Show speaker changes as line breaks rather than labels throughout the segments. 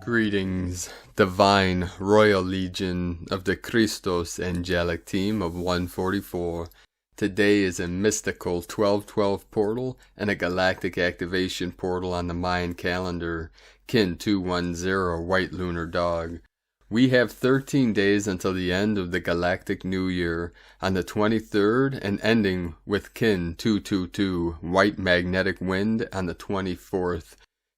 Greetings, Divine Royal Legion of the Christos Angelic Team of 144. Today is a mystical 1212 portal and a galactic activation portal on the Mayan calendar, Kin 210 White Lunar Dog. We have 13 days until the end of the Galactic New Year on the 23rd and ending with Kin 222 White Magnetic Wind on the 24th.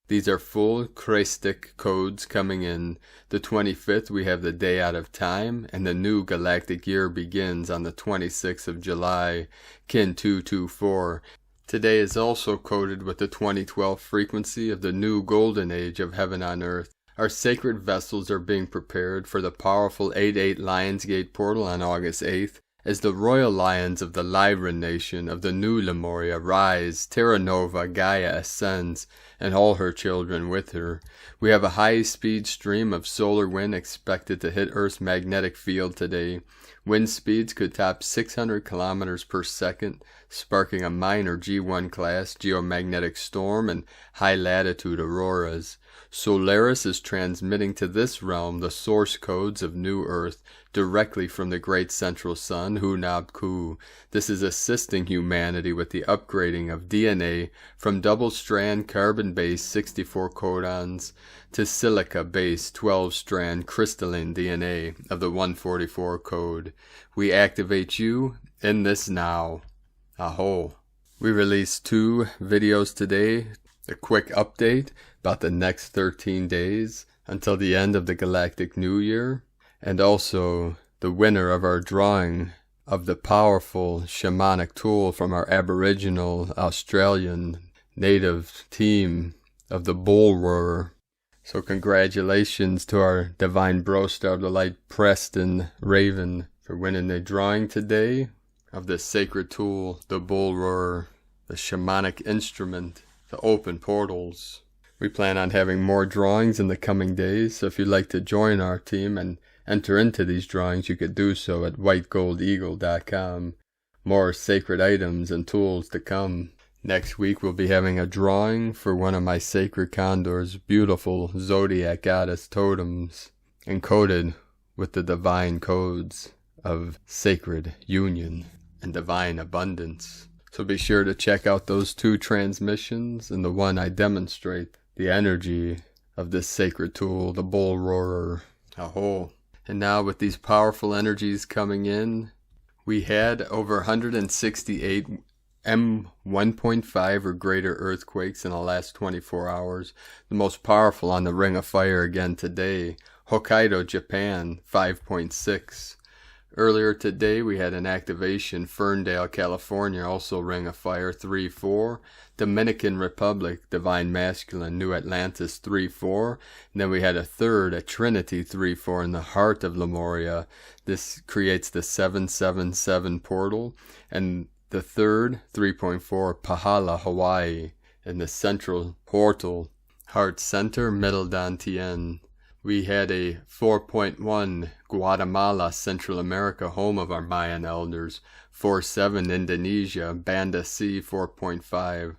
These are full Christic codes coming in. The 25th we have the day out of time, and the new galactic year begins on the 26th of July, Kin 224. Today is also coded with the 2012 frequency of the new golden age of heaven on earth. Our sacred vessels are being prepared for the powerful 8-8 Lionsgate portal on August 8th, as the royal lions of the Lyran nation of the new Lemuria rise, Terra Nova Gaia ascends, and all her children with her. We have a high-speed stream of solar wind expected to hit Earth's magnetic field today. Wind speeds could top 600 kilometers per second, sparking a minor G1 class geomagnetic storm and high-latitude auroras. Solaris is transmitting to this realm the source codes of New Earth directly from the great central sun, Hunab-Ku. This is assisting humanity with the upgrading of DNA from double-strand carbon-based 64 codons to silica-based 12-strand crystalline DNA of the 144 code. We activate you in this now. Aho. We released 2 videos today. A quick update about the next 13 days until the end of the Galactic New Year, and also the winner of our drawing of the powerful shamanic tool from our Aboriginal Australian native team of the Bull Roarer. So congratulations to our Divine Bro Star of the Light Preston Raven for winning the drawing today of this sacred tool, the Bull Roarer, the shamanic instrument to open portals. We plan on having more drawings in the coming days, so if you'd like to join our team and enter into these drawings, you could do so at whitegoldeagle.com. More sacred items and tools to come. Next week we'll be having a drawing for one of my sacred condors, beautiful zodiac goddess totems, encoded with the divine codes of sacred union and divine abundance. So be sure to check out those 2 transmissions, and the one I demonstrate the energy of this sacred tool, the Bull Roarer. Aho. And now with these powerful energies coming in, we had over 168 M1.5 or greater earthquakes in the last 24 hours. The most powerful on the Ring of Fire again today. Hokkaido, Japan, 5.6. Earlier today we had an activation, Ferndale, California, also Ring of Fire, 3-4. Dominican Republic, Divine Masculine, New Atlantis, 3-4. And then we had a third, a Trinity, 3-4 in the heart of Lemuria. This creates the 777 portal. And the third, 3.4, Pahala, Hawaii, in the central portal, heart center, Middle Dantian. We had a 4.1 Guatemala, Central America, home of our Mayan elders. 4.7 Indonesia, Banda C, 4.5.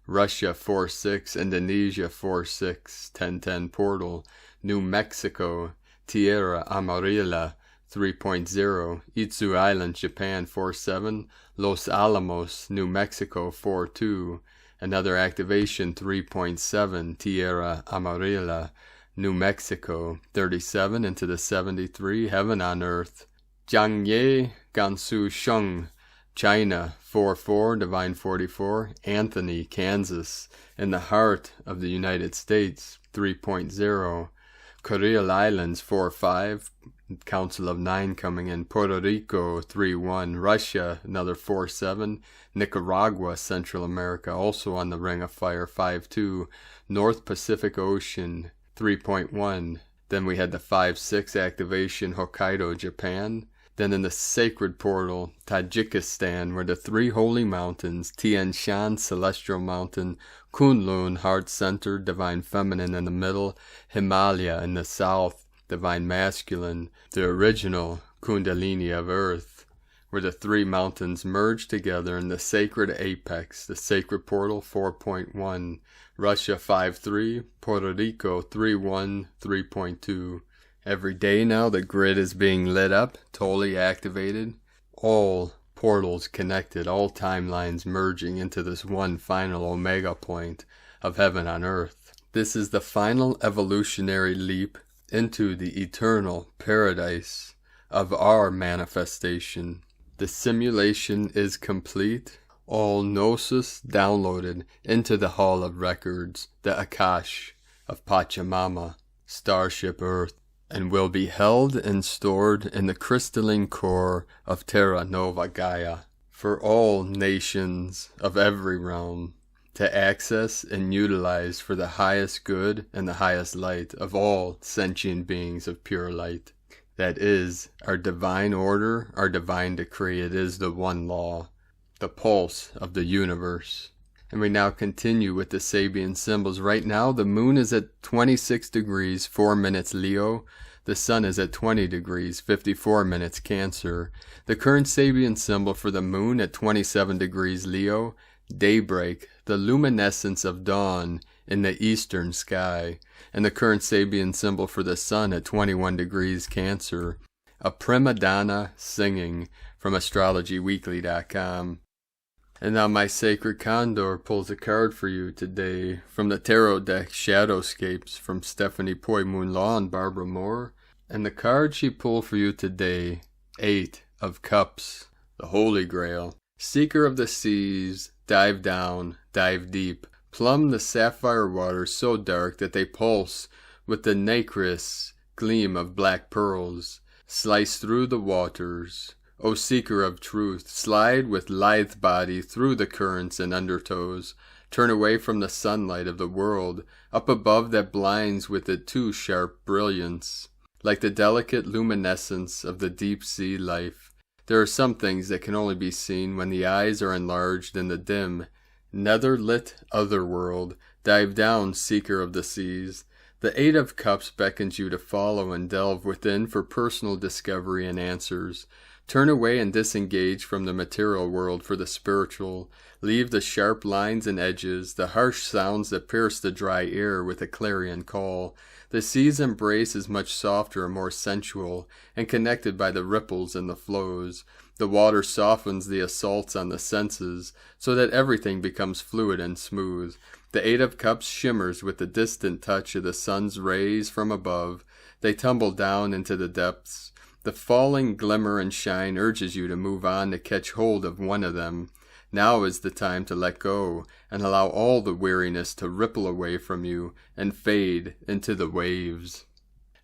Russia, 4.6. Indonesia, 4.6. 1010 portal. New Mexico, Tierra Amarilla, 3.0. Itzu Island, Japan, 4.7. Los Alamos, New Mexico, 4.2. Another activation, 3.7. Tierra Amarilla, New Mexico, 37 into the 73, heaven on earth. Jiangye, Gansu Sheng, China, 4-4, Divine 44. Anthony, Kansas, in the heart of the United States, 3.0. Kuril Islands, 4-5, Council of 9 coming in. Puerto Rico, 3-1. Russia, another 4-7. Nicaragua, Central America, also on the Ring of Fire, 5-2. North Pacific Ocean, 3.1. Then we had the 5-6 activation, Hokkaido, Japan. Then in the sacred portal, Tajikistan, where the three holy mountains, Tian Shan, Celestial Mountain, Kunlun, Heart Center, Divine Feminine in the middle, Himalaya in the south, Divine Masculine, the original Kundalini of Earth, where the three mountains merge together in the sacred apex, the sacred portal 4.1, Russia 5.3, Puerto Rico 3.1, 3.2. Every day now the grid is being lit up, totally activated. All portals connected, all timelines merging into this one final omega point of heaven on earth. This is the final evolutionary leap into the eternal paradise of our manifestation. The simulation is complete. All gnosis downloaded into the Hall of Records, the Akash of Pachamama, Starship Earth, and will be held and stored in the crystalline core of Terra Nova Gaia for all nations of every realm to access and utilize for the highest good and the highest light of all sentient beings of pure light. That is our divine order, our divine decree. It is the one law, the pulse of the universe. And we now continue with the Sabian symbols. Right now, the moon is at 26 degrees, 4 minutes Leo. The sun is at 20 degrees, 54 minutes Cancer. The current Sabian symbol for the moon at 27 degrees Leo, daybreak, the luminescence of dawn in the eastern sky. And the current Sabian symbol for the sun at 21 degrees Cancer, a prima donna singing, from astrologyweekly.com. And now my sacred Condor pulls a card for you today from the tarot deck Shadowscapes from Stephanie Poi Moon Law and Barbara Moore. And the card she pulled for you today, 8 of Cups, the Holy Grail. Seeker of the seas, dive down, dive deep, plumb the sapphire waters so dark that they pulse with the nacreous gleam of black pearls. Slice through the waters, O seeker of truth, slide with lithe body through the currents and undertows, turn away from the sunlight of the world, up above that blinds with it too sharp brilliance. Like the delicate luminescence of the deep sea life, there are some things that can only be seen when the eyes are enlarged in the dim, nether-lit otherworld. Dive down, seeker of the seas. The 8 of Cups beckons you to follow and delve within for personal discovery and answers. Turn away and disengage from the material world for the spiritual. Leave the sharp lines and edges, the harsh sounds that pierce the dry air with a clarion call. The sea's embrace is much softer and more sensual, and connected by the ripples and the flows. The water softens the assaults on the senses, so that everything becomes fluid and smooth. The 8 of Cups shimmers with the distant touch of the sun's rays from above. They tumble down into the depths. The falling glimmer and shine urges you to move on to catch hold of one of them. Now is the time to let go and allow all the weariness to ripple away from you and fade into the waves.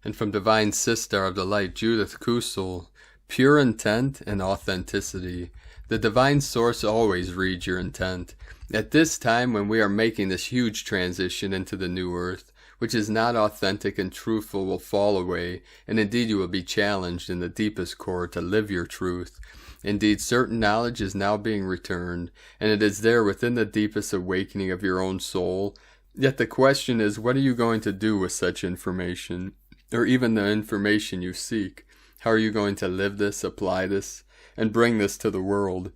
And from Divine Sister of the Light, Judith Kusel, pure intent and authenticity. The Divine Source always reads your intent. At this time when we are making this huge transition into the new earth, which is not authentic and truthful will fall away, and indeed you will be challenged in the deepest core to live your truth. Indeed, certain knowledge is now being returned, and it is there within the deepest awakening of your own soul. Yet the question is, what are you going to do with such information, or even the information you seek? How are you going to live this, apply this, and bring this to the world?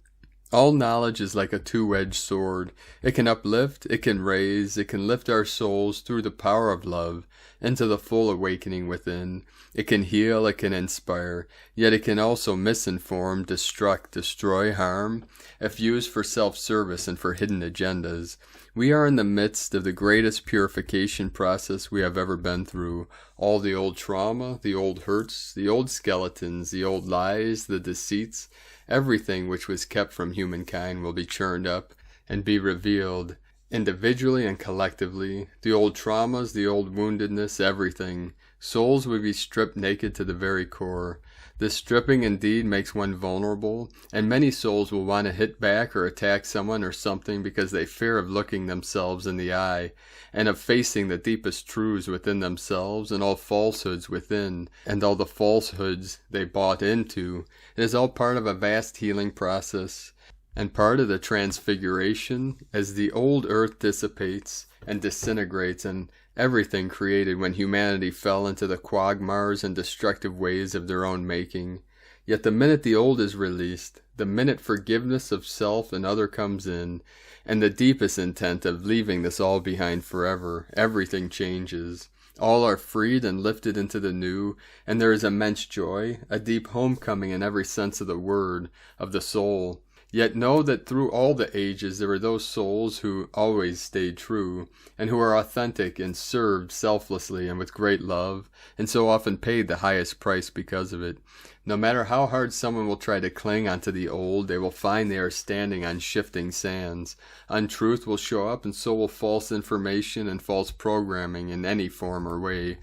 All knowledge is like a two-edged sword. It can uplift, it can raise, it can lift our souls through the power of love into the full awakening within. It can heal, it can inspire, yet it can also misinform, destruct, destroy, harm, if used for self-service and for hidden agendas. We are in the midst of the greatest purification process we have ever been through. All the old trauma, the old hurts, the old skeletons, the old lies, the deceits, everything which was kept from humankind will be churned up and be revealed individually and collectively. The old traumas, the old woundedness, everything. Souls will be stripped naked to the very core. This stripping indeed makes one vulnerable, and many souls will want to hit back or attack someone or something because they fear of looking themselves in the eye, and of facing the deepest truths within themselves and all falsehoods within, and all the falsehoods they bought into. It is all part of a vast healing process, and part of the transfiguration as the old earth dissipates and disintegrates, and everything created when humanity fell into the quagmires and destructive ways of their own making. Yet the minute the old is released, the minute forgiveness of self and other comes in, and the deepest intent of leaving this all behind forever, everything changes. All are freed and lifted into the new, and there is immense joy, a deep homecoming in every sense of the word, of the soul. Yet know that through all the ages there are those souls who always stayed true, and who are authentic and served selflessly and with great love, and so often paid the highest price because of it. No matter how hard someone will try to cling onto the old, they will find they are standing on shifting sands. Untruth will show up, and so will false information and false programming in any form or way.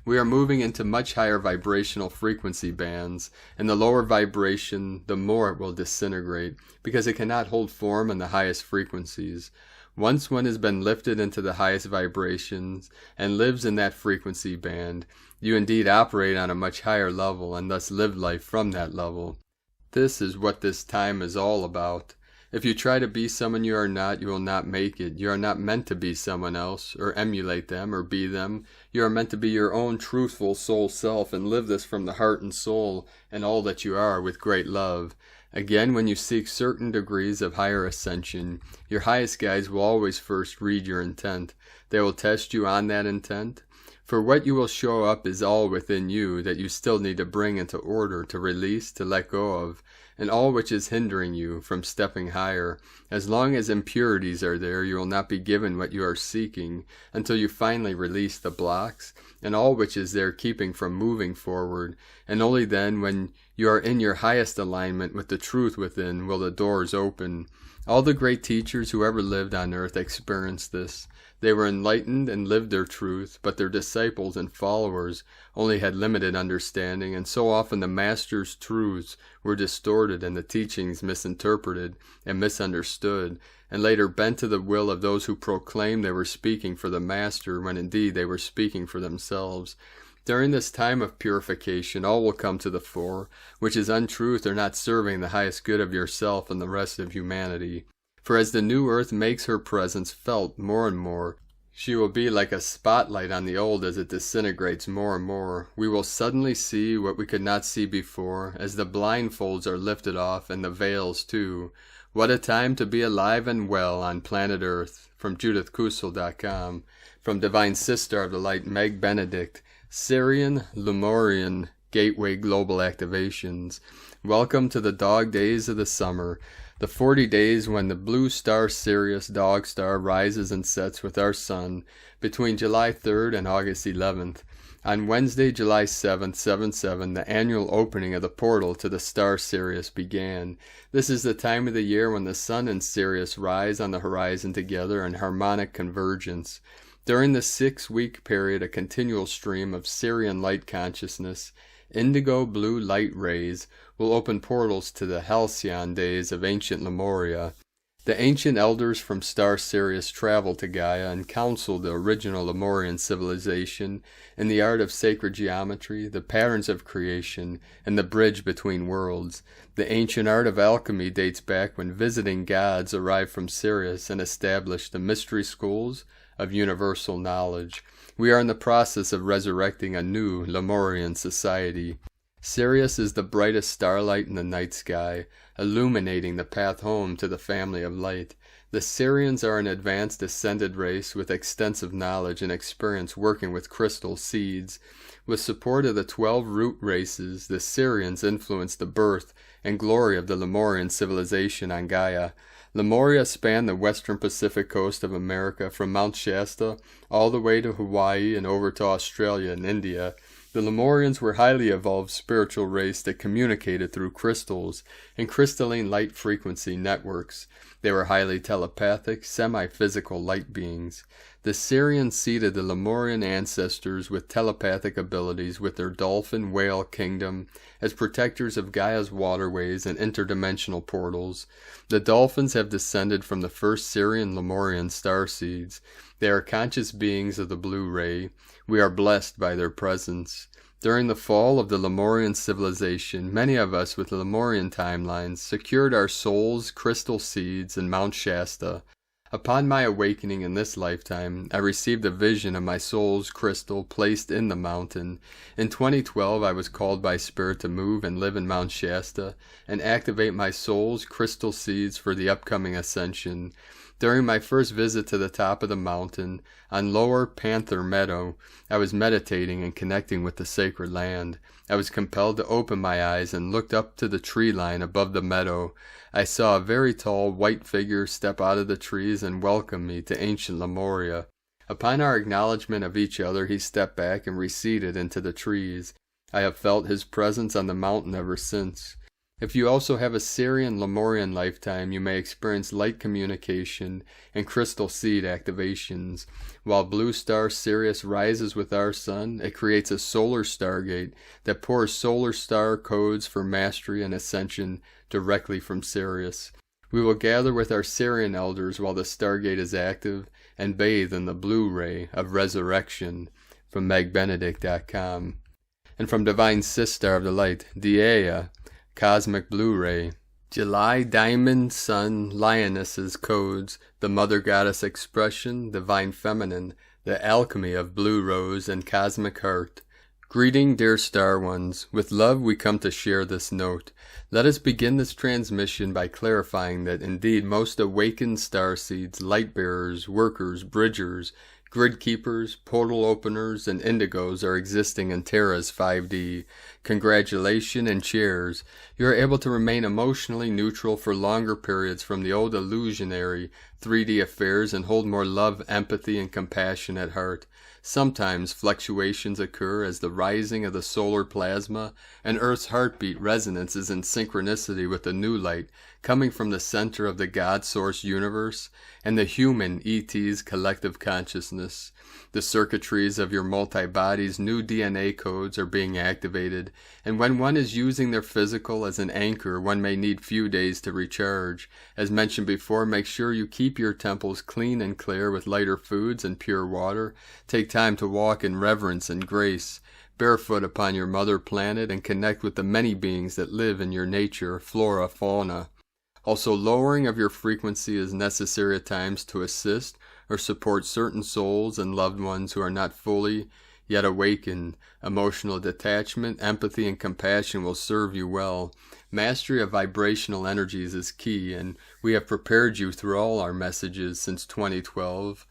We are moving into much higher vibrational frequency bands, and the lower vibration, the more it will disintegrate, because it cannot hold form in the highest frequencies. Once one has been lifted into the highest vibrations, and lives in that frequency band, you indeed operate on a much higher level, and thus live life from that level. This is what this time is all about. If you try to be someone you are not, you will not make it. You are not meant to be someone else, or emulate them, or be them. You are meant to be your own truthful soul self, and live this from the heart and soul, and all that you are, with great love. Again, when you seek certain degrees of higher ascension, your highest guides will always first read your intent. They will test you on that intent. For what you will show up is all within you that you still need to bring into order, to release, to let go of, and all which is hindering you from stepping higher. As long as impurities are there, you will not be given what you are seeking, until you finally release the blocks, and all which is there keeping from moving forward, and only then, when you are in your highest alignment with the truth within, will the doors open. All the great teachers who ever lived on earth experienced this. They were enlightened and lived their truth, but their disciples and followers only had limited understanding, and so often the Master's truths were distorted and the teachings misinterpreted and misunderstood, and later bent to the will of those who proclaimed they were speaking for the Master, when indeed they were speaking for themselves. During this time of purification, all will come to the fore, which is untruth or not serving the highest good of yourself and the rest of humanity. For as the new earth makes her presence felt more and more, she will be like a spotlight on the old as it disintegrates more and more. We will suddenly see what we could not see before, as the blindfolds are lifted off, and the veils too. What a time to be alive and well on planet Earth. From JudithKusel.com. From Divine Sister of the Light Meg Benedict. Sirian Lemurian Gateway Global Activations. Welcome to the dog days of the summer. The 40 days when the blue star Sirius dog star rises and sets with our sun between July 3rd and August 11th. On Wednesday, July 7th, 7/7, the annual opening of the portal to the star Sirius began. This is the time of the year when the sun and Sirius rise on the horizon together in harmonic convergence. During the 6-week period, a continual stream of Sirian light consciousness, indigo blue light rays, will open portals to the halcyon days of ancient Lemuria. The ancient elders from star Sirius traveled to Gaia and counseled the original Lemurian civilization in the art of sacred geometry, the patterns of creation, and the bridge between worlds. The ancient art of alchemy dates back when visiting gods arrived from Sirius and established the mystery schools of universal knowledge. We are in the process of resurrecting a new Lemurian society. Sirius is the brightest starlight in the night sky, illuminating the path home to the family of light. The Sirians are an advanced ascended race with extensive knowledge and experience working with crystal seeds. With support of the 12 root races, the Sirians influenced the birth and glory of the Lemurian civilization on Gaia. Lemuria spanned the western Pacific coast of America from Mount Shasta all the way to Hawaii and over to Australia and India. The Lemurians were a highly evolved spiritual race that communicated through crystals and crystalline light frequency networks. They were highly telepathic, semi-physical light beings. The Sirians seeded the Lemurian ancestors with telepathic abilities with their dolphin whale kingdom as protectors of Gaia's waterways and interdimensional portals. The dolphins have descended from the first Sirian Lemurian starseeds. They are conscious beings of the blue ray. We are blessed by their presence. During the fall of the Lemurian civilization, many of us with Lemurian timelines secured our souls' crystal seeds in Mount Shasta. Upon my awakening in this lifetime, I received a vision of my soul's crystal placed in the mountain. In 2012, I was called by Spirit to move and live in Mount Shasta and activate my soul's crystal seeds for the upcoming Ascension. During my first visit to the top of the mountain, on Lower Panther Meadow, I was meditating and connecting with the sacred land. I was compelled to open my eyes and looked up to the tree line above the meadow. I saw a very tall white figure step out of the trees and welcome me to ancient Lemuria. Upon our acknowledgement of each other, he stepped back and receded into the trees. I have felt his presence on the mountain ever since. If you also have a Sirian Lemurian lifetime, you may experience light communication and crystal seed activations. While blue star Sirius rises with our sun, it creates a solar stargate that pours solar star codes for mastery and ascension directly from Sirius. We will gather with our Sirian elders while the stargate is active and bathe in the blue ray of resurrection. From megbenedict.com. And from Divine Sister of the Light, Gaia, Cosmic Blue Ray. July Diamond Sun Lionesses codes, the Mother Goddess expression, Divine Feminine, the Alchemy of Blue Rose and Cosmic Heart. Greeting, dear Star Ones. With love we come to share this note. Let us begin this transmission by clarifying that indeed most awakened starseeds, light bearers, workers, bridgers, grid keepers, portal openers, and indigos are existing in Terra's 5D. Congratulations and cheers. You are able to remain emotionally neutral for longer periods from the old illusionary 3D affairs and hold more love, empathy, and compassion at heart. Sometimes fluctuations occur as the rising of the solar plasma and Earth's heartbeat resonance is in synchronicity with the new light coming from the center of the God Source universe and the human ET's collective consciousness. The circuitries of your multi-body's new DNA codes are being activated, and when one is using their physical as an anchor, one may need few days to recharge. As mentioned before, make sure you keep your temples clean and clear with lighter foods and pure water. Take time to walk in reverence and grace, barefoot upon your mother planet, and connect with the many beings that live in your nature, flora, fauna. Also, lowering of your frequency is necessary at times to assist or support certain souls and loved ones who are not fully yet awakened. Emotional detachment, empathy, and compassion will serve you well. Mastery of vibrational energies is key, and we have prepared you through all our messages since 2012.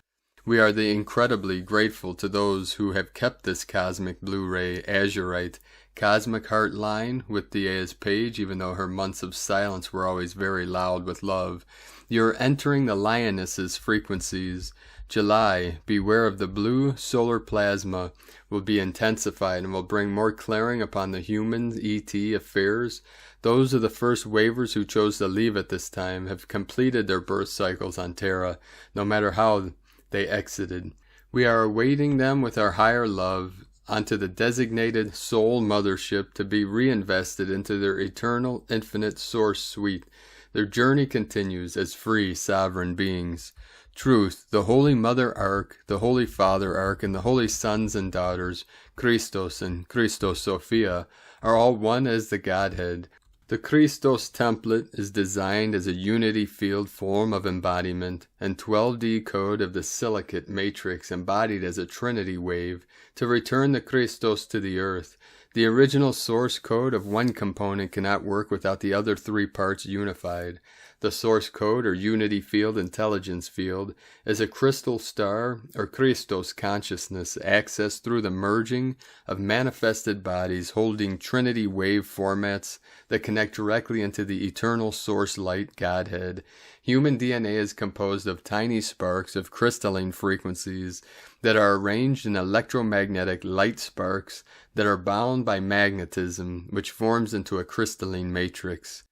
We are incredibly grateful to those who have kept this cosmic Blu-ray Azurite Cosmic Heart line with Dia's page, even though her months of silence were always very loud with love. You're entering the lioness's frequencies. July, beware of the blue solar plasma will be intensified and will bring more clearing upon the human ET affairs. Those of the first waivers who chose to leave at this time have completed their birth cycles on Terra, no matter how they exited. We are awaiting them with our higher love onto the designated soul mothership to be reinvested into their eternal infinite source suite. Their journey continues as free sovereign beings. Truth, the Holy Mother Ark, the Holy Father Ark, and the Holy Sons and Daughters, Christos and Christos Sophia, are all one as the Godhead. The Christos template is designed as a unity field form of embodiment and 12D code of the silicate matrix embodied as a trinity wave to return the Christos to the earth. The original source code of one component cannot work without the other three parts unified. The source code or unity field intelligence field is a crystal star or Christos consciousness accessed through the merging of manifested bodies holding trinity wave formats that connect directly into the eternal source light Godhead. Human DNA is composed of tiny sparks of crystalline frequencies that are arranged in electromagnetic light sparks that are bound by magnetism, which forms into a crystalline matrix.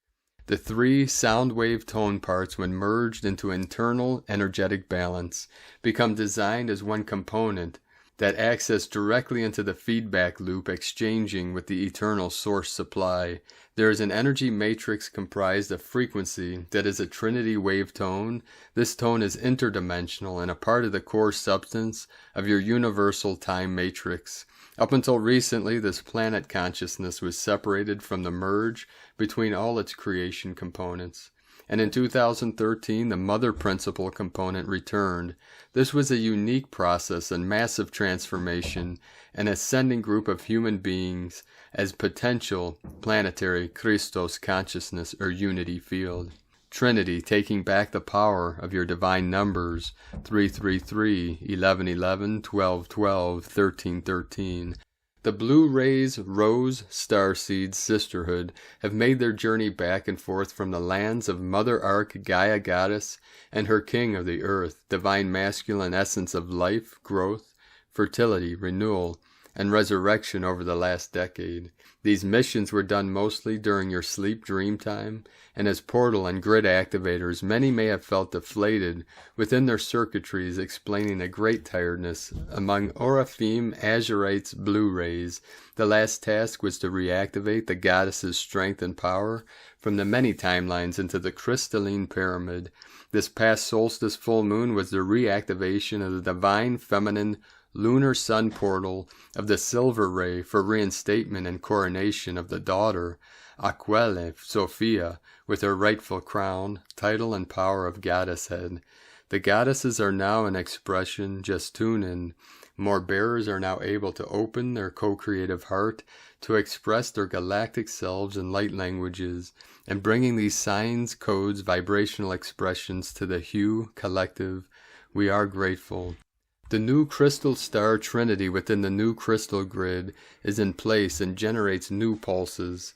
The three sound wave tone parts, when merged into internal energetic balance, become designed as one component that access directly into the feedback loop, exchanging with the eternal source supply. There is an energy matrix comprised of frequency that is a trinity wave tone. This tone is interdimensional and a part of the core substance of your universal time matrix. Up until recently, this planet consciousness was separated from the merge between all its creation components. And in 2013, the mother principle component returned. This was a unique process and massive transformation, an ascending group of human beings as potential planetary Christos consciousness or unity field. Trinity, taking back the power of your divine numbers, 333, 1111, 1212, 1313. The Blue Rays, Rose, Starseed, Sisterhood have made their journey back and forth from the lands of Mother Ark, Gaia Goddess, and her King of the Earth, divine masculine essence of life, growth, fertility, renewal, and resurrection over the last decade. These missions were done mostly during your sleep dream time, and as portal and grid activators, many may have felt deflated within their circuitries, explaining a great tiredness among Oraphim Azurites Blue Rays. The last task was to reactivate the goddess's strength and power from the many timelines into the crystalline pyramid. This past solstice full moon was the reactivation of the divine feminine lunar sun portal of the silver ray for reinstatement and coronation of the daughter, Aquele Sophia, with her rightful crown, title, and power of goddesshead. The goddesses are now in expression. Just tune in. More bearers are now able to open their co-creative heart to express their galactic selves in light languages, and bringing these signs, codes, vibrational expressions to the Hue collective. We are grateful. The new crystal star trinity within the new crystal grid is in place and generates new pulses.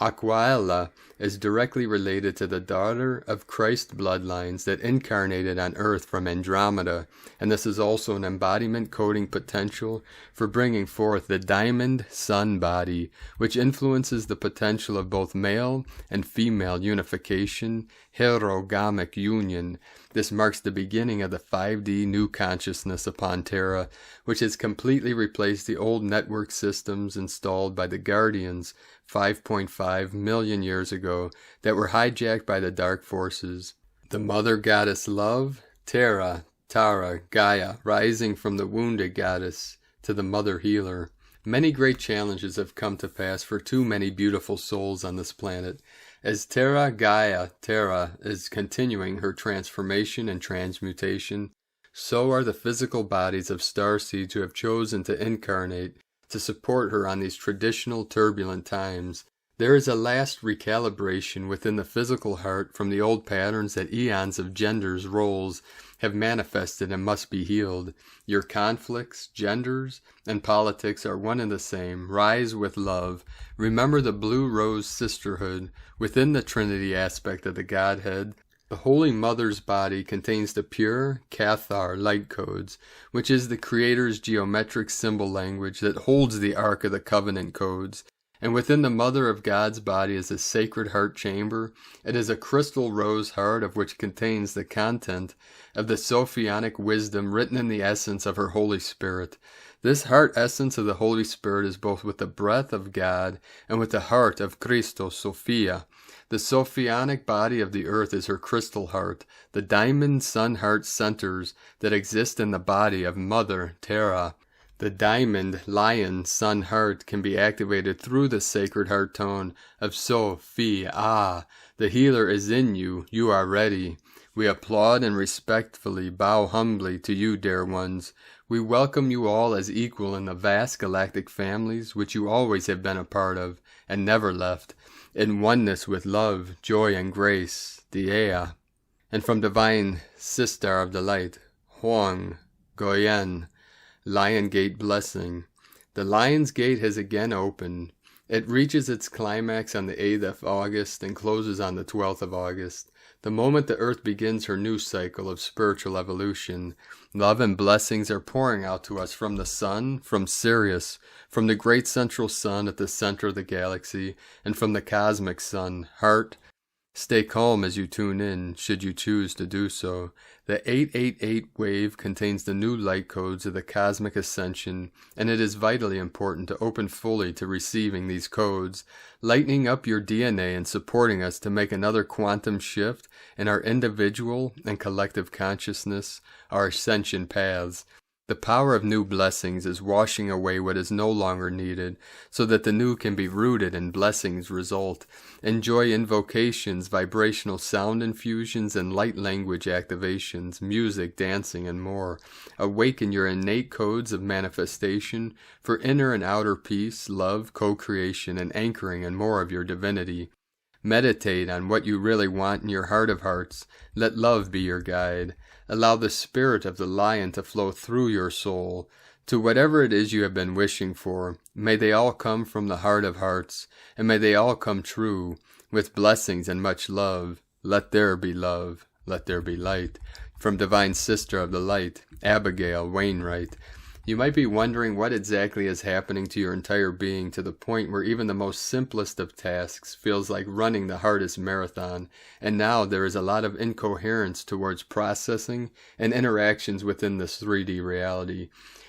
Aquaella is directly related to the daughter of Christ bloodlines that incarnated on Earth from Andromeda, and this is also an embodiment coding potential for bringing forth the diamond sun body, which influences the potential of both male and female unification, herogamic union. This marks the beginning of the 5D new consciousness upon Terra, which has completely replaced the old network systems installed by the Guardians 5.5 million years ago that were hijacked by the dark forces. The mother goddess love, Terra, Tara, Gaia, rising from the wounded goddess to the mother healer. Many great challenges have come to pass for too many beautiful souls on this planet. As Terra Gaia Terra is continuing her transformation and transmutation, so are the physical bodies of starseeds who have chosen to incarnate to support her on these traditional turbulent times. There is a last recalibration within the physical heart from the old patterns that eons of genders, roles have manifested and must be healed. Your conflicts, genders, and politics are one and the same. Rise with love. Remember the Blue Rose Sisterhood within the Trinity aspect of the Godhead. The Holy Mother's body contains the pure Cathar light codes, which is the Creator's geometric symbol language that holds the Ark of the Covenant codes. And within the Mother of God's body is a sacred heart chamber. It is a crystal rose heart of which contains the content of the Sophionic wisdom written in the essence of her Holy Spirit. This heart essence of the Holy Spirit is both with the breath of God and with the heart of Christos Sophia. The Sophionic body of the earth is her crystal heart, the diamond sun heart centers that exist in the body of Mother Terra. The diamond lion sun heart can be activated through the sacred heart tone of Sophia. The healer is in you. You are ready. We applaud and respectfully bow humbly to you, dear ones. We welcome you all as equal in the vast galactic families which you always have been a part of and never left, in oneness with love, joy, and grace, Dea. And from divine Sister of the Light, Huang, Goyen, Lion Gate blessing. The Lion's Gate has again opened. It reaches its climax on the 8th of August and closes on the 12th of August. The moment the Earth begins her new cycle of spiritual evolution, love and blessings are pouring out to us from the Sun, from Sirius, from the great central sun at the center of the galaxy, and from the cosmic sun, Heart, Stay calm as you tune in, should you choose to do so. The 888 wave contains the new light codes of the cosmic ascension, and it is vitally important to open fully to receiving these codes, lightening up your DNA and supporting us to make another quantum shift in our individual and collective consciousness, our ascension paths. The power of new blessings is washing away what is no longer needed, so that the new can be rooted and blessings result. Enjoy invocations, vibrational sound infusions, and light language activations, music, dancing, and more. Awaken your innate codes of manifestation for inner and outer peace, love, co-creation, and anchoring in more of your divinity. Meditate on what you really want in your heart of hearts. Let love be your guide. Allow the spirit of the lion to flow through your soul. To whatever it is you have been wishing for, may they all come from the heart of hearts, and may they all come true, with blessings and much love. Let there be love. Let there be light. From Divine Sister of the Light, Abigail Wainwright. You might be wondering what exactly is happening to your entire being, to the point where even the most simplest of tasks feels like running the hardest marathon, and now there is a lot of incoherence towards processing and interactions within this 3D reality.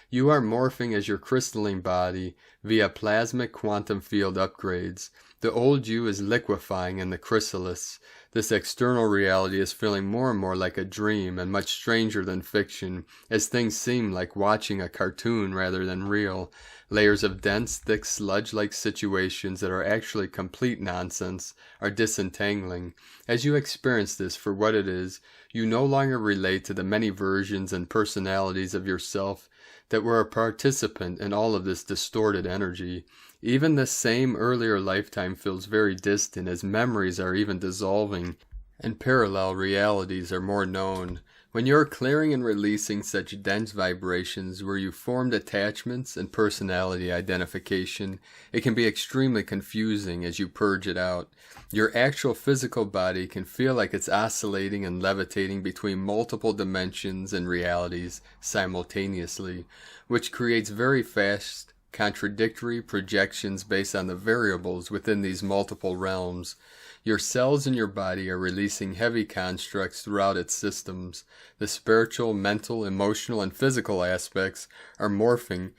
You are morphing as your crystalline body via plasmic quantum field upgrades. The old you is liquefying in the chrysalis. This external reality is feeling more and more like a dream and much stranger than fiction, as things seem like watching a cartoon rather than real. Layers of dense, thick sludge-like situations that are actually complete nonsense are disentangling. As you experience this for what it is, you no longer relate to the many versions and personalities of yourself that were a participant in all of this distorted energy. Even this same earlier lifetime feels very distant, as memories are even dissolving and parallel realities are more known. When you are clearing and releasing such dense vibrations where you formed attachments and personality identification, it can be extremely confusing as you purge it out. Your actual physical body can feel like it's oscillating and levitating between multiple dimensions and realities simultaneously, which creates very fast, contradictory projections based on the variables within these multiple realms. Your cells in your body are releasing heavy constructs throughout its systems. The spiritual, mental, emotional, and physical aspects are morphing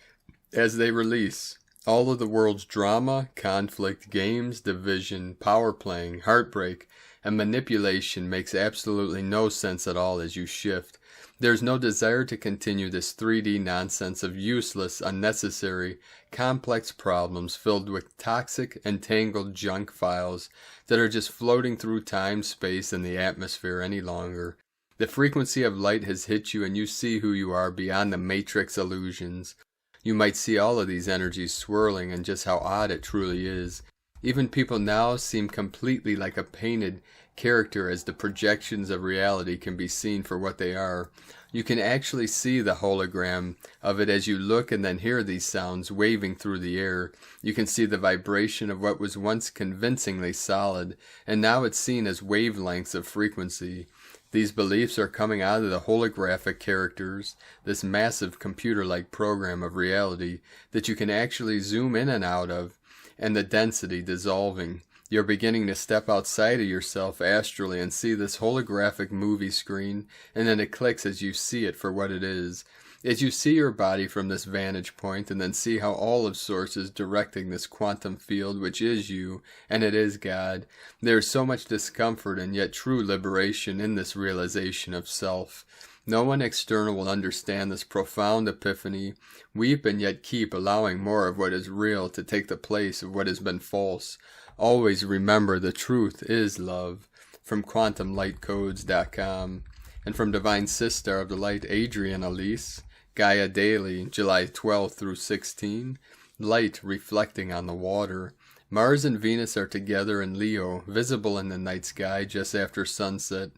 as they release. All of the world's drama, conflict, games, division, power playing, heartbreak, and manipulation makes absolutely no sense at all as you shift. There's no desire to continue this 3D nonsense of useless, unnecessary, complex problems filled with toxic, entangled junk files that are just floating through time, space, and the atmosphere any longer. The frequency of light has hit you and you see who you are beyond the matrix illusions. You might see all of these energies swirling and just how odd it truly is. Even people now seem completely like a painted character as the projections of reality can be seen for what they are. You can actually see the hologram of it as you look and then hear these sounds waving through the air. You can see the vibration of what was once convincingly solid, and now it's seen as wavelengths of frequency. These beliefs are coming out of the holographic characters, this massive computer-like program of reality that you can actually zoom in and out of, and the density dissolving. You're beginning to step outside of yourself astrally and see this holographic movie screen, and then it clicks as you see it for what it is. As you see your body from this vantage point, and then see how all of Source is directing this quantum field, which is you, and it is God, there is so much discomfort and yet true liberation in this realization of self. No one external will understand this profound epiphany. Weep and yet keep allowing more of what is real to take the place of what has been false. Always remember the truth is love. From QuantumLightCodes.com. And from Divine Sister of the Light, Adrian Elise, Gaia Daily, July 12 through 16. Light reflecting on the water. Mars and Venus are together in Leo, visible in the night sky just after sunset.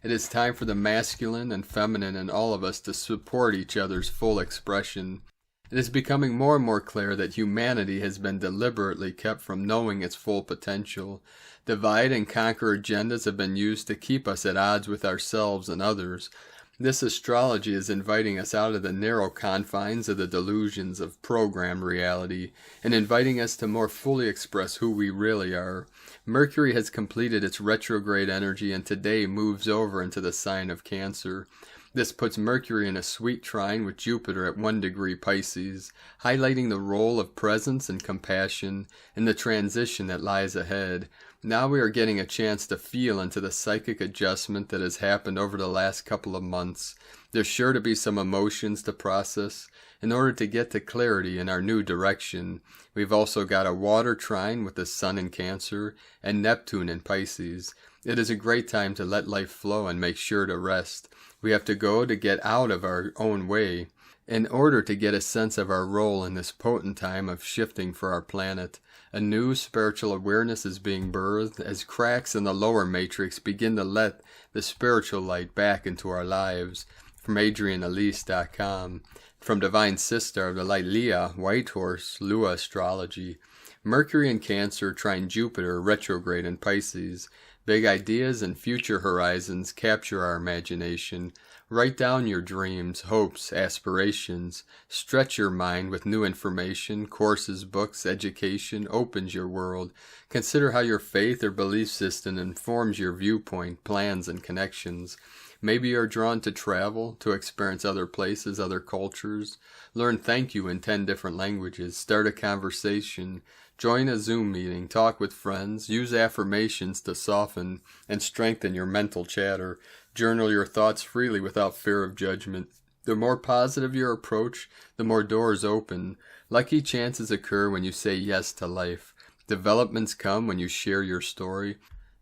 It is time for the masculine and feminine in all of us to support each other's full expression. It is becoming more and more clear that humanity has been deliberately kept from knowing its full potential. Divide and conquer agendas have been used to keep us at odds with ourselves and others. This astrology is inviting us out of the narrow confines of the delusions of program reality and inviting us to more fully express who we really are. Mercury has completed its retrograde energy and today moves over into the sign of Cancer. This puts Mercury in a sweet trine with Jupiter at 1 degree Pisces, highlighting the role of presence and compassion in the transition that lies ahead. Now we are getting a chance to feel into the psychic adjustment that has happened over the last couple of months. There's sure to be some emotions to process in order to get to clarity in our new direction. We've also got a water trine with the Sun in Cancer and Neptune in Pisces. It is a great time to let life flow and make sure to rest. We have to go to get out of our own way in order to get a sense of our role in this potent time of shifting for our planet. A new spiritual awareness is being birthed as cracks in the lower matrix begin to let the spiritual light back into our lives. From AdrianElise.com. From Divine Sister of the Light Leah, Whitehorse, Lua Astrology. Mercury in Cancer trine Jupiter retrograde in Pisces. Big ideas and future horizons capture our imagination. Write down your dreams, hopes, aspirations. Stretch your mind with new information, courses, books, education opens your world. Consider how your faith or belief system informs your viewpoint, plans, and connections. Maybe you're drawn to travel, to experience other places, other cultures. Learn thank you in 10 different languages. Start a conversation. Join a Zoom meeting, talk with friends, use affirmations to soften and strengthen your mental chatter. Journal your thoughts freely without fear of judgment. The more positive your approach, the more doors open. Lucky chances occur when you say yes to life. Developments come when you share your story.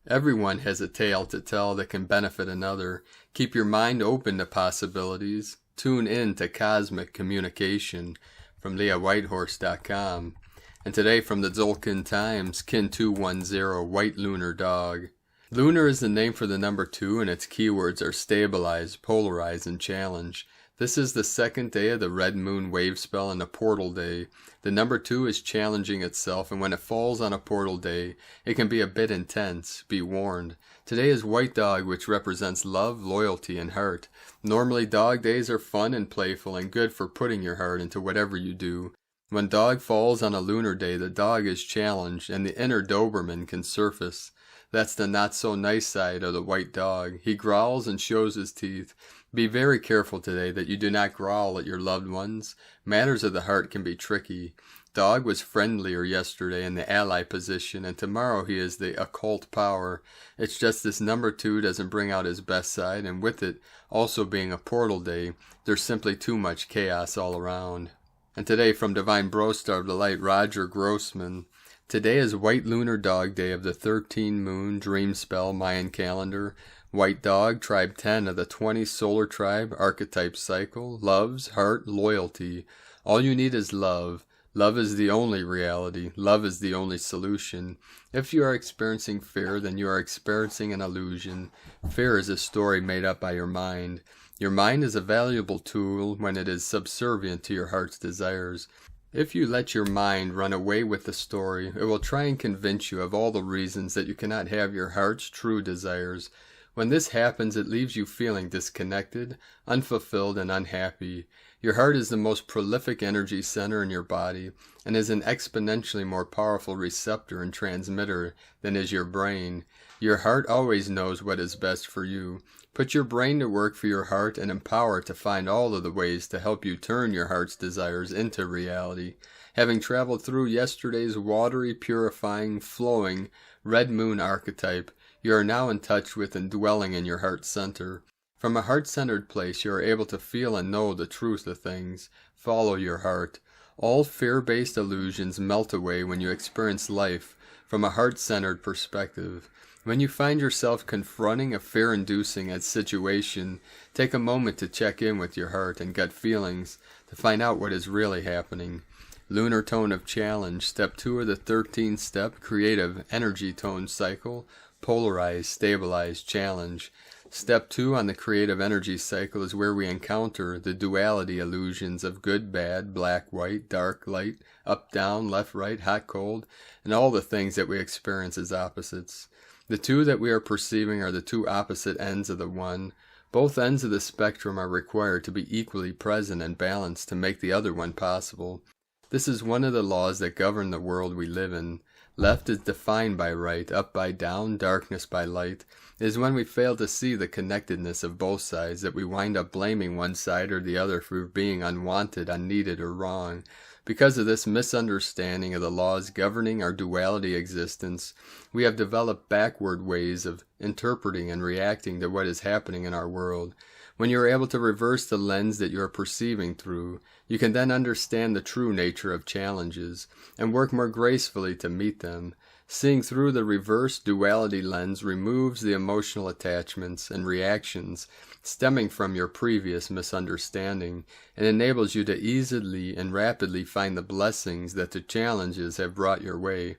Everyone has a tale to tell that can benefit another. Keep your mind open to possibilities. Tune in to cosmic communication. From LeahWhitehorse.com. And today from the Tzolk'in Times, Kin 210, White Lunar Dog. Lunar is the name for the number 2 and its keywords are stabilize, polarize, and challenge. This is the second day of the red moon wave spell and the portal day. The number 2 is challenging itself, and when it falls on a portal day, it can be a bit intense. Be warned. Today is White Dog, which represents love, loyalty, and heart. Normally dog days are fun and playful and good for putting your heart into whatever you do. When dog falls on a lunar day, the dog is challenged and the inner Doberman can surface. That's the not-so-nice side of the white dog. He growls and shows his teeth. Be very careful today that you do not growl at your loved ones. Matters of the heart can be tricky. Dog was friendlier yesterday in the ally position, and tomorrow he is the occult power. It's just this number 2 doesn't bring out his best side, and with it also being a portal day, there's simply too much chaos all around. And today from Divine Brostar of the Light, Roger Grossman. Today is White Lunar Dog Day of the 13 Moon Dream Spell Mayan calendar. White Dog, Tribe 10 of the 20 Solar Tribe Archetype Cycle. Loves, heart, loyalty. All you need is love. Love is the only reality. Love is the only solution. If you are experiencing fear, then you are experiencing an illusion. Fear is a story made up by your mind. Your mind is a valuable tool when it is subservient to your heart's desires. If you let your mind run away with the story, it will try and convince you of all the reasons that you cannot have your heart's true desires. When this happens, it leaves you feeling disconnected, unfulfilled, and unhappy. Your heart is the most prolific energy center in your body and is an exponentially more powerful receptor and transmitter than is your brain. Your heart always knows what is best for you. Put your brain to work for your heart and empower it to find all of the ways to help you turn your heart's desires into reality. Having traveled through yesterday's watery, purifying, flowing, red moon archetype, you are now in touch with and dwelling in your heart center. From a heart-centered place, you are able to feel and know the truth of things. Follow your heart. All fear-based illusions melt away when you experience life from a heart-centered perspective. When you find yourself confronting a fear-inducing situation, take a moment to check in with your heart and gut feelings to find out what is really happening. Lunar Tone of Challenge, Step 2 of the 13-step Creative Energy Tone Cycle, Polarize, Stabilize, Challenge. Step 2 on the Creative Energy Cycle is where we encounter the duality illusions of good, bad, black, white, dark, light, up, down, left, right, hot, cold, and all the things that we experience as opposites. The two that we are perceiving are the two opposite ends of the one. Both ends of the spectrum are required to be equally present and balanced to make the other one possible. This is one of the laws that govern the world we live in. Left is defined by right, up by down, darkness by light. It is when we fail to see the connectedness of both sides that we wind up blaming one side or the other for being unwanted, unneeded, or wrong. Because of this misunderstanding of the laws governing our duality existence, we have developed backward ways of interpreting and reacting to what is happening in our world. When you are able to reverse the lens that you are perceiving through, you can then understand the true nature of challenges, and work more gracefully to meet them. Seeing through the reverse duality lens removes the emotional attachments and reactions stemming from your previous misunderstanding, and enables you to easily and rapidly find the blessings that the challenges have brought your way.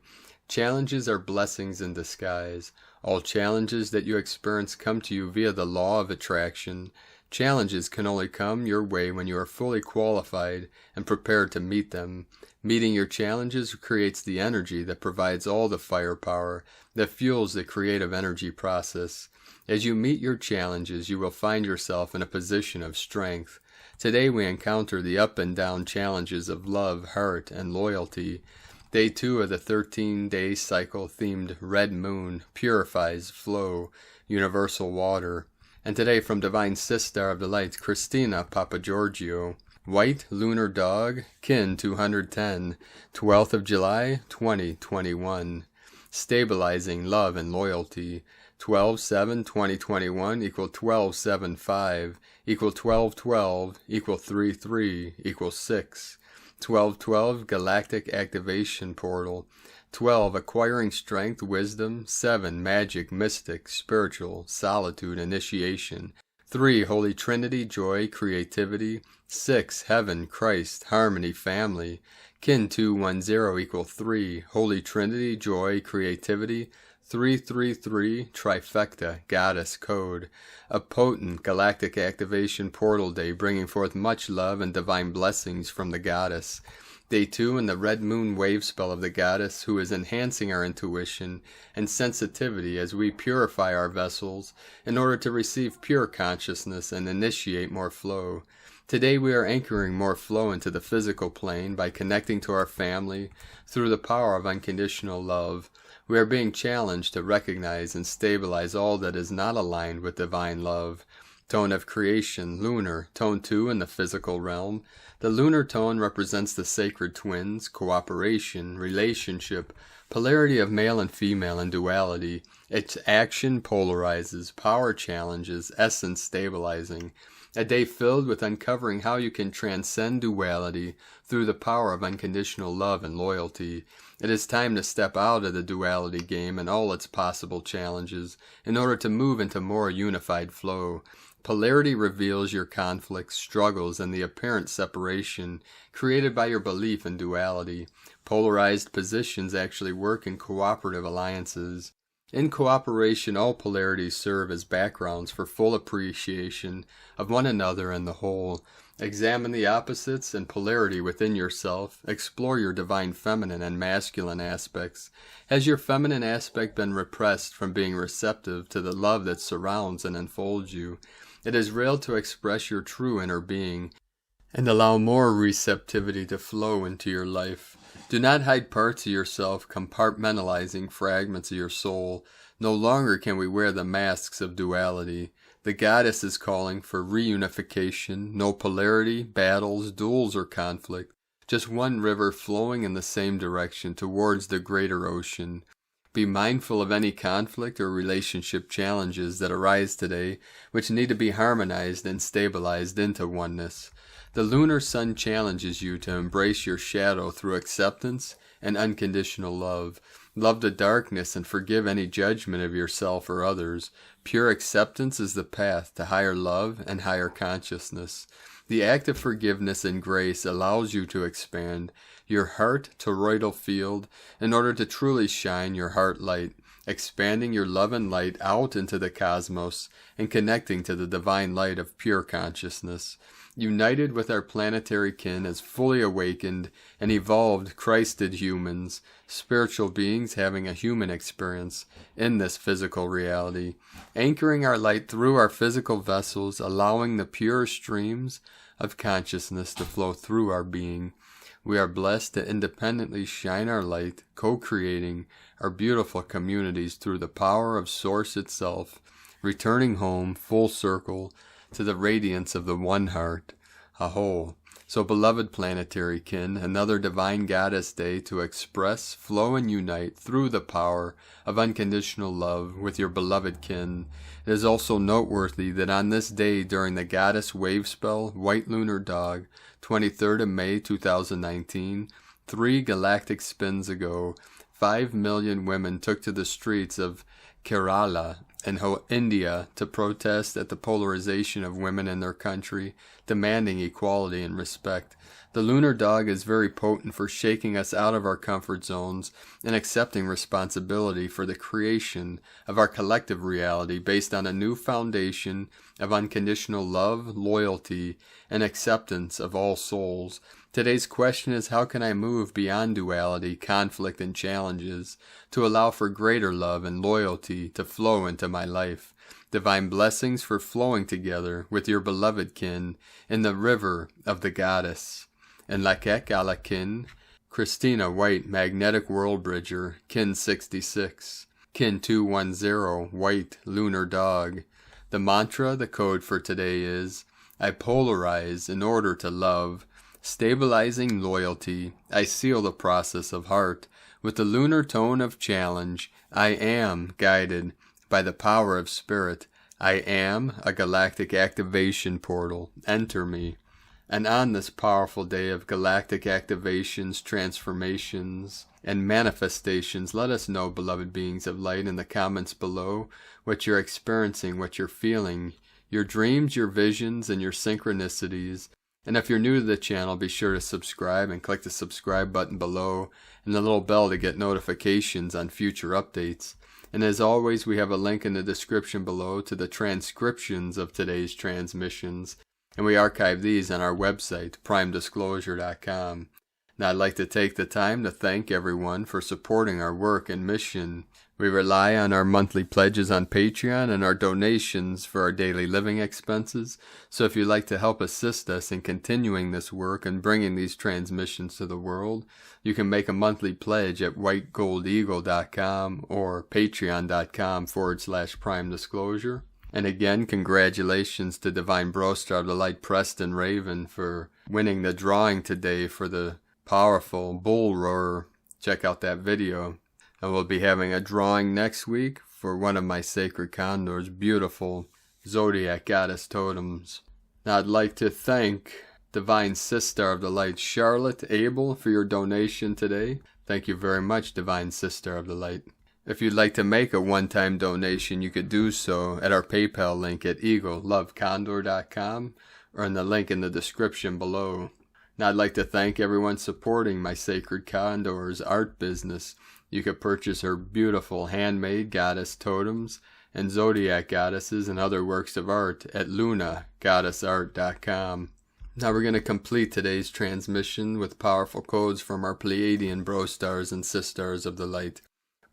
Challenges are blessings in disguise. All challenges that you experience come to you via the law of attraction. Challenges can only come your way when you are fully qualified and prepared to meet them. Meeting your challenges creates the energy that provides all the firepower that fuels the creative energy process. As you meet your challenges, you will find yourself in a position of strength. Today we encounter the up and down challenges of love, heart, and loyalty. Day 2 of the 13-day cycle themed Red Moon purifies, flow, universal water. And today from Divine Sister of the Light, Christina Papagiorgio. White Lunar Dog, Kin 210, 12th of July, 2021. Stabilizing Love and Loyalty, 12/7/2021 equal 12/7/5 equal 12/12 equal 3/3 equal 6. 12/12 Galactic Activation Portal. 12 Acquiring Strength, Wisdom. 7 Magic, Mystic, Spiritual, Solitude, Initiation. 3 Holy Trinity, Joy, Creativity. 6 Heaven, Christ, Harmony, Family. Kin 210 equal 3 Holy Trinity, Joy, Creativity. 333 Trifecta, Goddess Code. A potent galactic activation portal day bringing forth much love and divine blessings from the Goddess. Day 2 in the Red Moon wave spell of the Goddess, who is enhancing our intuition and sensitivity as we purify our vessels in order to receive pure consciousness and initiate more flow. Today we are anchoring more flow into the physical plane by connecting to our family through the power of unconditional love. We are being challenged to recognize and stabilize all that is not aligned with divine love. Tone of creation, lunar, tone 2 in the physical realm. The lunar tone represents the sacred twins, cooperation, relationship, polarity of male and female, and duality. Its action polarizes, power challenges, essence stabilizing. A day filled with uncovering how you can transcend duality through the power of unconditional love and loyalty. It is time to step out of the duality game and all its possible challenges in order to move into more unified flow. Polarity reveals your conflicts, struggles, and the apparent separation created by your belief in duality. Polarized positions actually work in cooperative alliances. In cooperation, all polarities serve as backgrounds for full appreciation of one another and the whole. Examine the opposites and polarity within yourself. Explore your divine feminine and masculine aspects. Has your feminine aspect been repressed from being receptive to the love that surrounds and enfolds you? It is real to express your true inner being and allow more receptivity to flow into your life. Do not hide parts of yourself, compartmentalizing fragments of your soul. No longer can we wear the masks of duality. The Goddess is calling for reunification, no polarity, battles, duels, or conflict. Just one river flowing in the same direction towards the greater ocean. Be mindful of any conflict or relationship challenges that arise today, which need to be harmonized and stabilized into oneness. The lunar sun challenges you to embrace your shadow through acceptance and unconditional love. Love the darkness and forgive any judgment of yourself or others. Pure acceptance is the path to higher love and higher consciousness. The act of forgiveness and grace allows you to expand your heart toroidal field in order to truly shine your heart light, expanding your love and light out into the cosmos and connecting to the divine light of pure consciousness. united with our planetary kin as fully awakened and evolved Christed humans, spiritual beings having a human experience in this physical reality, anchoring our light through our physical vessels, allowing the pure streams of consciousness to flow through our being. We are blessed to independently shine our light, co-creating our beautiful communities through the power of Source itself, returning home full circle to the radiance of the one heart, a whole. So beloved planetary kin, another divine goddess day to express, flow, and unite through the power of unconditional love with your beloved kin. It is also noteworthy that on this day during the goddess wave spell, White Lunar Dog, 23rd of May 2019, 3 galactic spins ago, 5 million women took to the streets of Kerala in India to protest at the polarization of women in their country, demanding equality and respect. The lunar dog is very potent for shaking us out of our comfort zones and accepting responsibility for the creation of our collective reality based on a new foundation of unconditional love, loyalty, and acceptance of all souls. Today's question is, how can I move beyond duality, conflict, and challenges to allow for greater love and loyalty to flow into my life? Divine blessings for flowing together with your beloved kin in the river of the goddess. And Lakek Alakin, Christina White, Magnetic World Bridger, Kin 66, Kin 210, White Lunar Dog. The mantra, the code for today is, I polarize in order to love. Stabilizing loyalty, I seal the process of heart with the lunar tone of challenge. I am guided by the power of spirit. I am a galactic activation portal. Enter me. And on this powerful day of galactic activations, transformations, and manifestations, let us know, beloved beings of light, in the comments below what you're experiencing, what you're feeling, your dreams, your visions, and your synchronicities. And if you're new to the channel, be sure to subscribe and click the subscribe button below and the little bell to get notifications on future updates. And as always, we have a link in the description below to the transcriptions of today's transmissions, and we archive these on our website, primedisclosure.com. Now I'd like to take the time to thank everyone for supporting our work and mission. We rely on our monthly pledges on Patreon and our donations for our daily living expenses. So if you'd like to help assist us in continuing this work and bringing these transmissions to the world, you can make a monthly pledge at whitegoldeagle.com or patreon.com/primedisclosure. And again, congratulations to Divine Brostar of the Light Preston Raven for winning the drawing today for the powerful bull roarer. Check out that video. And we'll be having a drawing next week for one of my sacred condors, beautiful zodiac goddess totems. Now I'd like to thank Divine Sister of the Light, Charlotte Abel, for your donation today. Thank you very much, Divine Sister of the Light. If you'd like to make a one-time donation, you could do so at our PayPal link at eaglelovecondor.com or in the link in the description below. Now I'd like to thank everyone supporting my Sacred Condor's art business. You could purchase her beautiful handmade goddess totems and zodiac goddesses and other works of art at lunagoddessart.com. Now we're going to complete today's transmission with powerful codes from our Pleiadian bro stars and sisters of the light.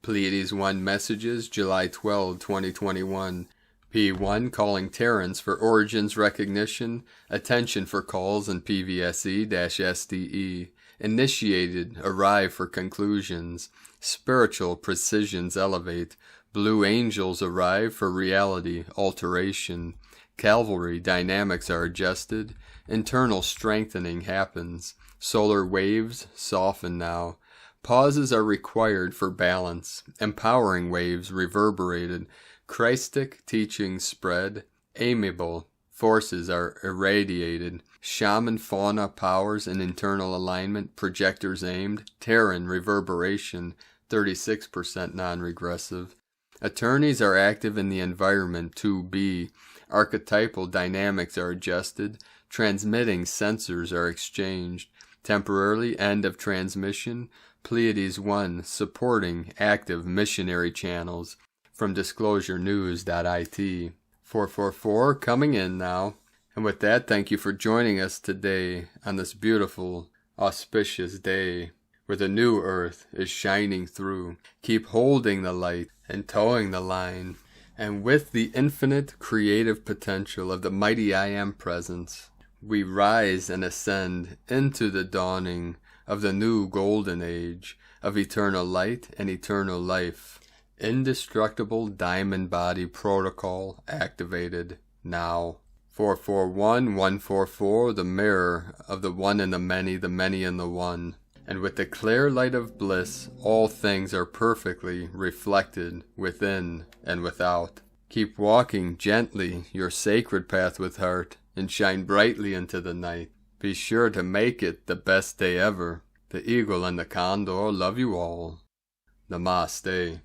Pleiades 1 messages, July 12, 2021. P1 calling Terrans for origins recognition, attention for calls in PVSE-SDE. Initiated, arrive for conclusions. Spiritual precisions elevate. Blue angels arrive for reality, alteration. Cavalry dynamics are adjusted. Internal strengthening happens. Solar waves soften now. Pauses are required for balance. Empowering waves reverberated. Christic teachings spread. Amiable forces are irradiated. Shaman fauna powers in internal alignment, projectors aimed, Terran reverberation, 36% non-regressive. Attorneys are active in the environment 2B. Archetypal dynamics are adjusted. Transmitting sensors are exchanged. Temporarily end of transmission. Pleiades 1 supporting active missionary channels from disclosurenews.it. 444 coming in now. And with that, thank you for joining us today on this beautiful, auspicious day where the new earth is shining through. Keep holding the light and towing the line. And with the infinite creative potential of the mighty I Am presence, we rise and ascend into the dawning of the new golden age of eternal light and eternal life. Indestructible diamond body protocol activated now. 441-144, the mirror of the one and the many and the one. And with the clear light of bliss, all things are perfectly reflected within and without. Keep walking gently your sacred path with heart, and shine brightly into the night. Be sure to make it the best day ever. The Eagle and the Condor love you all. Namaste.